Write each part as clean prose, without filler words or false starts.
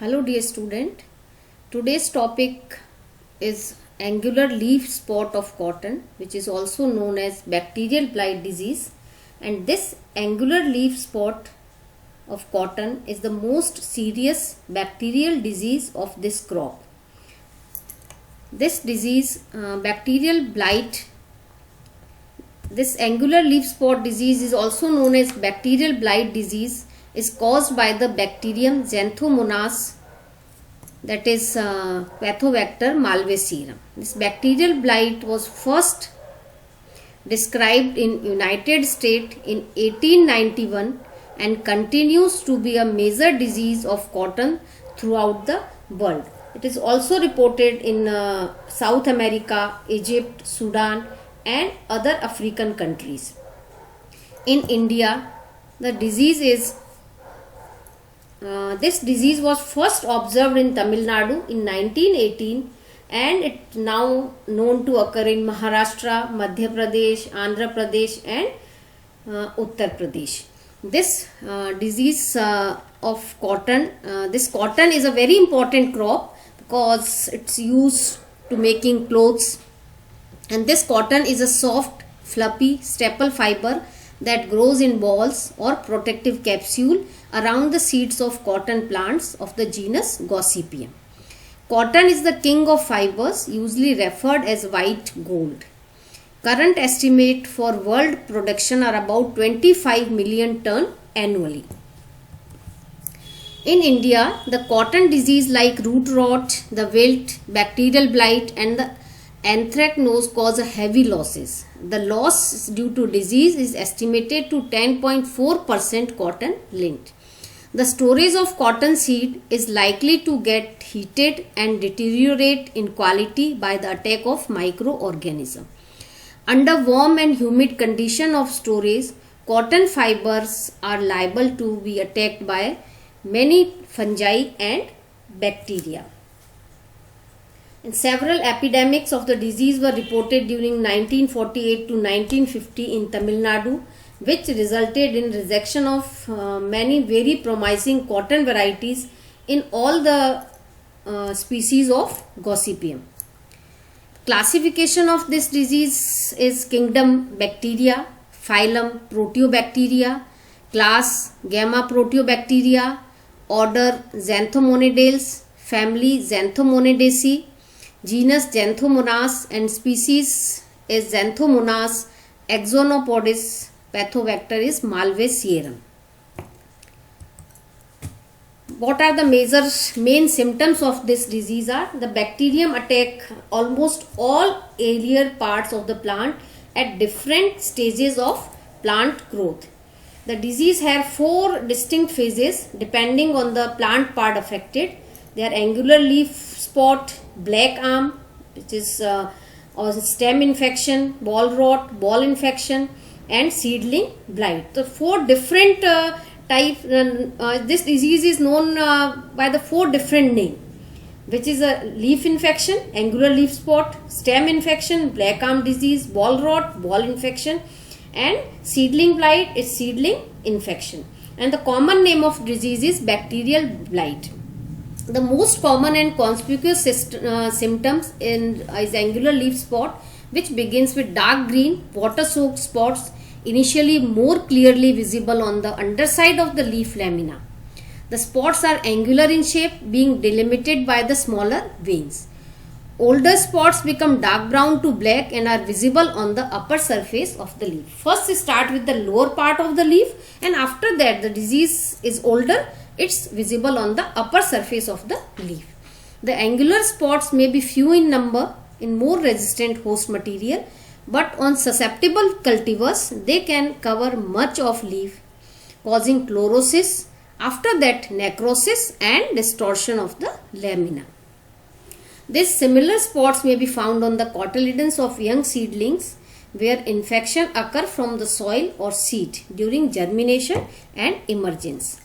Hello dear student, today's topic is angular leaf spot of cotton, which is also known as bacterial blight disease, and this angular leaf spot of cotton is the most serious bacterial disease of this crop. This disease, bacterial blight, this angular leaf spot disease is also known as bacterial blight disease, is caused by the bacterium Xanthomonas, that is Pathobacter malvacearum. This bacterial blight was first described in United States in 1891 and continues to be a major disease of cotton throughout the world. It is also reported in South America, Egypt, Sudan and other African countries. In India, the disease is this disease was first observed in Tamil Nadu in 1918 and it now known to occur in Maharashtra, Madhya Pradesh, Andhra Pradesh and Uttar Pradesh. This disease of cotton, this cotton is a very important crop because it's used to making clothes, and this cotton is a soft, fluffy staple fiber that grows in balls or protective capsule around the seeds of cotton plants of the genus Gossypium. Cotton is the king of fibers, usually referred as white gold. Current estimate for world production are about 25 million ton annually. In India, the cotton disease like root rot, the wilt, bacterial blight and the anthracnose cause heavy losses. The loss due to disease is estimated to 10.4% cotton lint. The storage of cotton seed is likely to get heated and deteriorate in quality by the attack of microorganisms. Under warm and humid condition of storage, cotton fibers are liable to be attacked by many fungi and bacteria. And several epidemics of the disease were reported during 1948 to 1950 in Tamil Nadu, which resulted in rejection of many very promising cotton varieties in all the species of Gossypium. Classification of this disease is kingdom Bacteria, phylum Proteobacteria, class Gamma Proteobacteria, order Xanthomonidales, family Xanthomonidaceae, genus Xanthomonas and species is Xanthomonas axonopodis. Pathobacter is malvacearum. What are the main symptoms of this disease are? The bacterium attack almost all aerial parts of the plant at different stages of plant growth. The disease has 4 distinct phases depending on the plant part affected. They are angular leaf spot, black arm, which is or stem infection, ball rot, ball infection and seedling blight. So 4 different types. This disease is known by the 4 different names, which is a leaf infection, angular leaf spot, stem infection, black arm disease, ball rot, ball infection and seedling blight is seedling infection. And the common name of disease is bacterial blight. The most common and conspicuous symptoms is angular leaf spot, which begins with dark green water-soaked spots initially more clearly visible on the underside of the leaf lamina. The spots are angular in shape, being delimited by the smaller veins. Older spots become dark brown to black and are visible on the upper surface of the leaf. First start with the lower part of the leaf, and after that the disease is older, it's visible on the upper surface of the leaf. The angular spots may be few in number in more resistant host material, but on susceptible cultivars they can cover much of leaf, causing chlorosis, after that necrosis and distortion of the lamina. These similar spots may be found on the cotyledons of young seedlings where infection occur from the soil or seed during germination and emergence.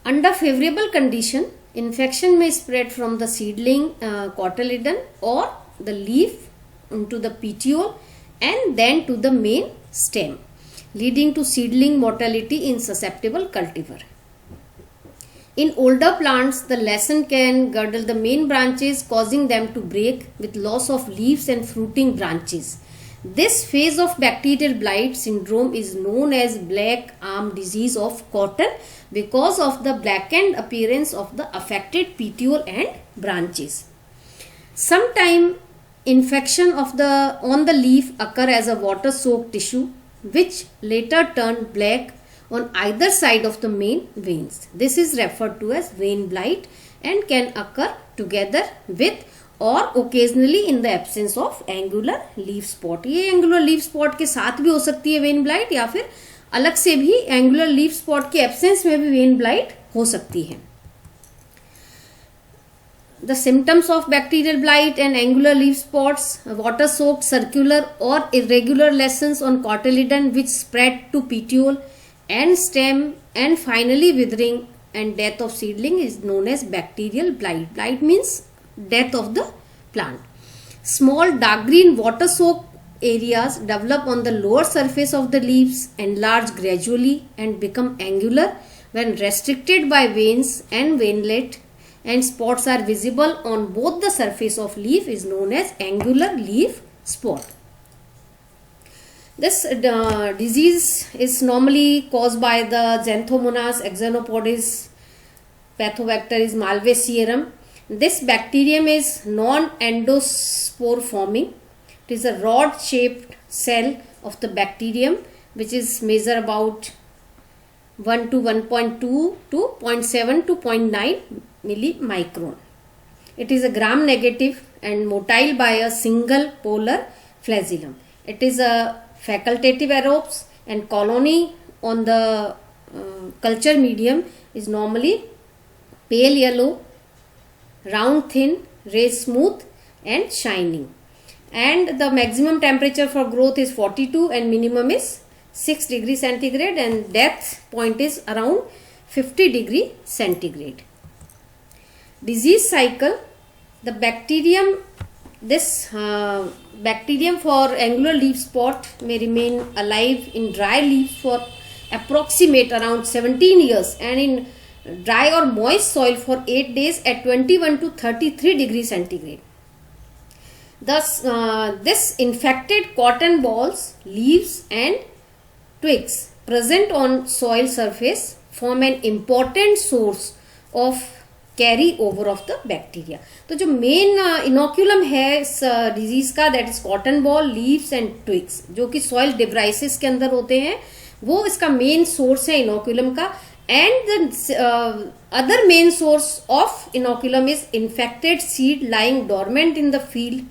Under favorable condition, infection may spread from the seedling cotyledon or the leaf into the petiole and then to the main stem, leading to seedling mortality in susceptible cultivar. In older plants, the lichen can girdle the main branches, causing them to break with loss of leaves and fruiting branches. This phase of bacterial blight syndrome is known as black arm disease of cotton because of the blackened appearance of the affected petiole and branches. Sometimes infection of on the leaf occur as a water soaked tissue which later turn black on either side of the main veins. This is referred to as vein blight and can occur together with or occasionally in the absence of angular leaf spot. ये angular leaf spot के साथ भी हो सकती है vein blight, या फिर अलग से भी angular leaf spot के absence में भी vein blight हो सकती है. The symptoms of bacterial blight and angular leaf spots: water soaked circular or irregular lesions on cotyledon which spread to petiole and stem, and finally withering and death of seedling is known as bacterial blight. Blight means death of the plant. Small dark green water soaked areas develop on the lower surface of the leaves, enlarge gradually and become angular when restricted by veins and veinlet, and spots are visible on both the surface of leaf is known as angular leaf spot. This disease is normally caused by the Xanthomonas xenopodis. Pathobacter is Malvacearum. This bacterium is non-endospore forming. It is a rod shaped cell of the bacterium which is measure about 1 to 1.2 to 0.7 to 0.9 millimicron. It is a gram negative and motile by a single polar flagellum. It is a facultative aerobes and colony on the culture medium is normally pale yellow, round, thin, raised, smooth and shining. And the maximum temperature for growth is 42 and minimum is 6 degrees centigrade, and death point is around 50 degree centigrade. Disease cycle: the bacterium, bacterium for angular leaf spot may remain alive in dry leaves for approximate around 17 years and in dry or moist soil for 8 days at 21 to 33 degrees centigrade. Thus, this infected cotton balls, leaves and twigs present on soil surface form an important source of carry over of the bacteria. तो जो main inoculum है इस disease का, that is cotton ball, leaves and twigs, जो कि soil डिब्राइसिस के अंदर होते हैं, वो इसका मेन सोर्स है इनोक्यूलम का. And the other main source of inoculum is infected seed lying dormant in the field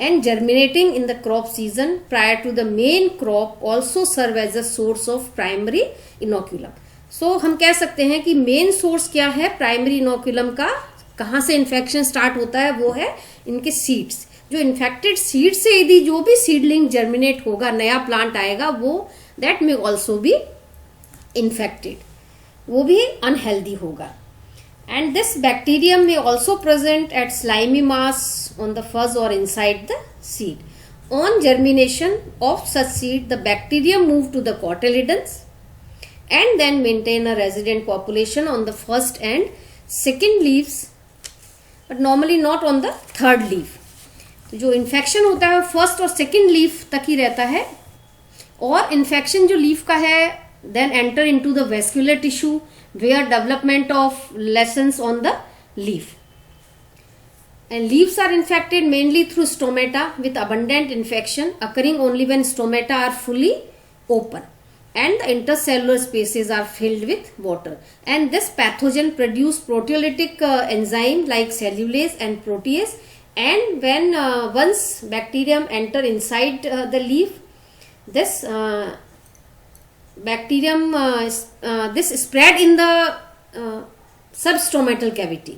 and germinating in the crop season prior to the main crop also serve as a source of primary inoculum. So हम कह सकते हैं कि main source क्या है primary inoculum का, कहाँ से इन्फेक्शन स्टार्ट होता है, वो है इनके सीड्स. जो इन्फेक्टेड सीड से यदि जो भी सीडलिंग जर्मिनेट होगा, नया प्लांट आएगा, वो that may also be infected, वो भी अनहेल्दी होगा. And this bacterium may also present at slimy mass on the fuzz or inside the seed. On germination of such seed, the bacterium move to the cotyledons and then maintain a resident population on the first and second leaves, but normally not on the third leaf. तो जो infection होता है first और second leaf तक ही रहता है, और infection जो लीफ का है then enter into the vascular tissue where development of lesions on the leaf. And leaves are infected mainly through stomata with abundant infection occurring only when stomata are fully open and the intercellular spaces are filled with water. And this pathogen produce proteolytic enzyme like cellulase and protease, and when once bacterium enter inside the leaf, this bacterium this spread in the substomatal cavity,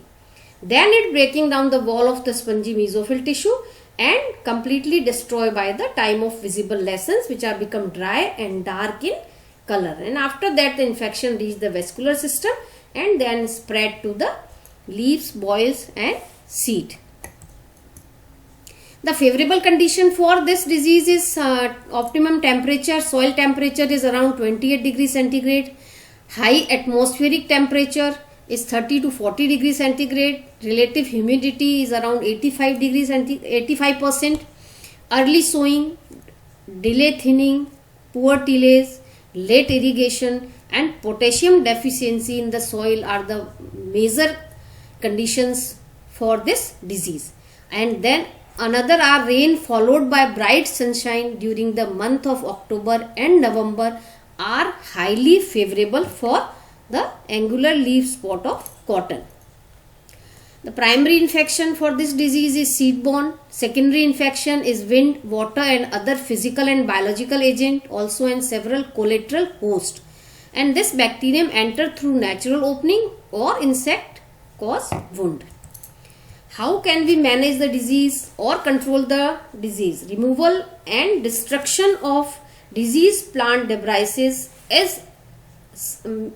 then it breaking down the wall of the spongy mesophyll tissue and completely destroyed by the time of visible lesions which are become dry and dark in color. And after that the infection reach the vascular system and then spread to the leaves, boils and seed. The favorable condition for this disease is optimum temperature. Soil temperature is around 28 degrees centigrade. High atmospheric temperature is 30 to 40 degrees centigrade. Relative humidity is around 85 degrees 85%. Early sowing, delay thinning, poor tillage, late irrigation and potassium deficiency in the soil are the major conditions for this disease. And then another are rain followed by bright sunshine during the month of October and November are highly favorable for the angular leaf spot of cotton. The primary infection for this disease is seed-borne. Secondary infection is wind, water and other physical and biological agent, also and several collateral hosts. And this bacterium enter through natural opening or insect cause wound. How can we manage the disease or control the disease? Removal and destruction of disease plant debris is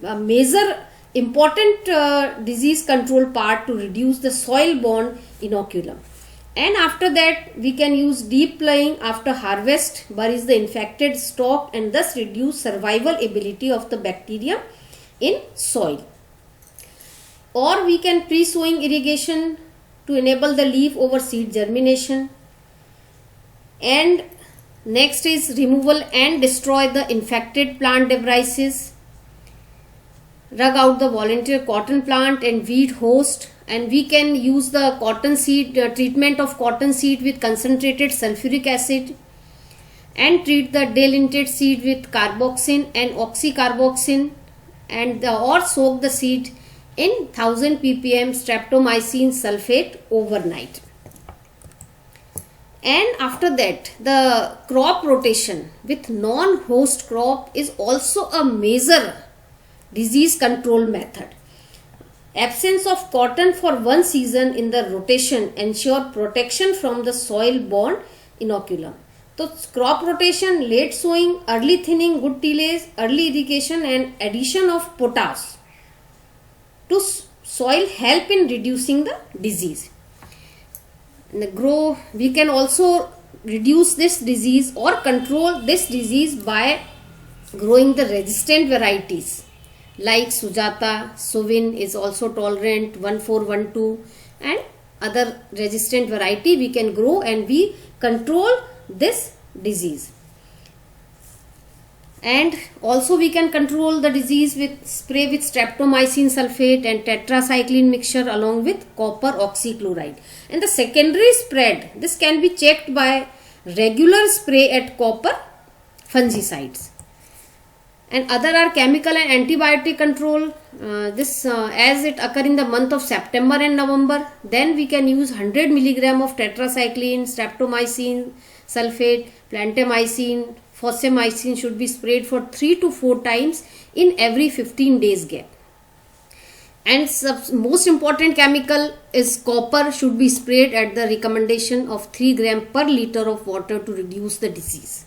a major important disease control part to reduce the soil borne inoculum. And after that we can use deep ploughing after harvest, buries the infected stalk and thus reduce survival ability of the bacterium in soil. Or we can pre-sowing irrigation to enable the leaf over seed germination. And next is removal and destroy the infected plant debris. Rug out the volunteer cotton plant and weed host, and we can use the cotton seed treatment of cotton seed with concentrated sulfuric acid and treat the delinted seed with carboxin and oxycarboxin and or soak the seed in 1000 ppm streptomycin sulfate overnight. And after that the crop rotation with non-host crop is also a major disease control method. Absence of cotton for one season in the rotation ensure protection from the soil borne inoculum. So crop rotation, late sowing, early thinning, good tillage, early irrigation and addition of potash to soil help in reducing the disease. We can also reduce this disease or control this disease by growing the resistant varieties like Sujata, Suvin is also tolerant, 1412 and other resistant variety we can grow and we control this disease. And also we can control the disease with spray with streptomycin sulfate and tetracycline mixture along with copper oxychloride. And the secondary spread, this can be checked by regular spray at copper fungicides. And other are chemical and antibiotic control. As it occur in the month of September and November, then we can use 100 milligram of tetracycline, streptomycin sulfate, plantamycin, fossamycin should be sprayed for 3 to 4 times in every 15 days gap. And most important chemical is copper should be sprayed at the recommendation of 3 gram per liter of water to reduce the disease.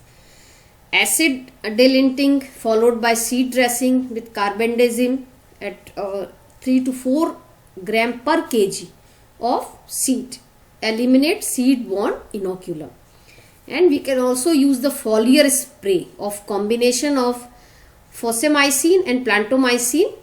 Acid delinting followed by seed dressing with carbendazim at 3 to 4 gram per kg of seed eliminate seed borne inoculum. And we can also use the foliar spray of combination of fossamycin and plantomycin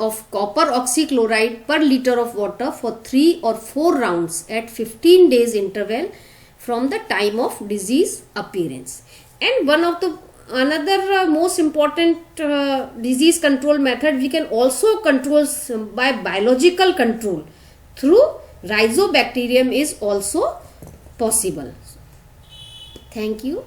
of copper oxychloride per liter of water for 3 or 4 rounds at 15 days interval from the time of disease appearance. And another most important disease control method we can also control by biological control through rhizobacterium is also possible. Thank you.